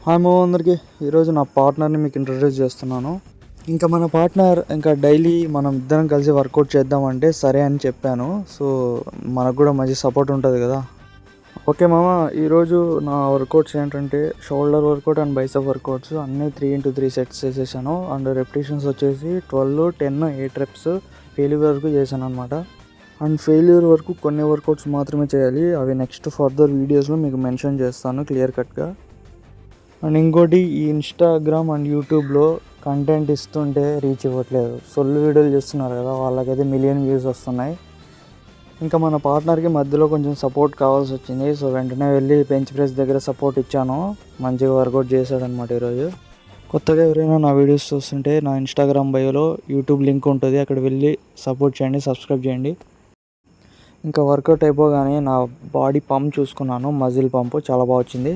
Hi మో అందరికి. ఈరోజు నా పార్ట్నర్ని మీకు ఇంట్రడ్యూస్ చేస్తున్నాను. ఇంకా మన పార్ట్నర్ ఇంకా డైలీ మనం ఇద్దరం కలిసి వర్కౌట్ చేద్దామంటే సరే అని చెప్పాను. సో మనకు కూడా మంచి సపోర్ట్ ఉంటుంది కదా. ఓకే మామ, ఈరోజు నా వర్కౌట్స్ ఏంటంటే shoulder workout and bicep workouts అన్నీ 3x3 సెట్స్ చేసేసాను. అండ్ రెపిటేషన్స్ వచ్చేసి 12, 10, 8 రెప్స్ ఫెయిల్యూర్ వరకు చేశాను అనమాట. అండ్ ఫెయిల్యూర్ వరకు కొన్ని వర్కౌట్స్ మాత్రమే చేయాలి. అవి నెక్స్ట్ ఫర్దర్ వీడియోస్లో మీకు మెన్షన్ చేస్తాను క్లియర్ కట్గా. అండ్ ఇంకోటి, ఈ ఇన్స్టాగ్రామ్ అండ్ యూట్యూబ్లో కంటెంట్ ఇస్తుంటే రీచ్ ఇవ్వట్లేదు. సొల్లు వీడియోలు చేస్తున్నారు కదా, వాళ్ళకైతే మిలియన్ వ్యూస్ వస్తున్నాయి. ఇంకా మన పార్ట్నర్కి మధ్యలో కొంచెం సపోర్ట్ కావాల్సి వచ్చింది. సో వెంటనే వెళ్ళి బెంచ్ ప్రెస్ దగ్గర సపోర్ట్ ఇచ్చాను. మంచిగా వర్కౌట్ చేశాడనమాట ఈరోజు. కొత్తగా ఎవరైనా నా వీడియోస్ చూస్తుంటే నా ఇన్స్టాగ్రామ్ బయోలో యూట్యూబ్ లింక్ ఉంటుంది, అక్కడ వెళ్ళి సపోర్ట్ చేయండి, సబ్స్క్రైబ్ చేయండి. ఇంకా వర్కౌట్ అయిపోగానే నా బాడీ పంప్ చూసుకున్నాను, మజిల్ పంప్ చాలా బాగా వచ్చింది.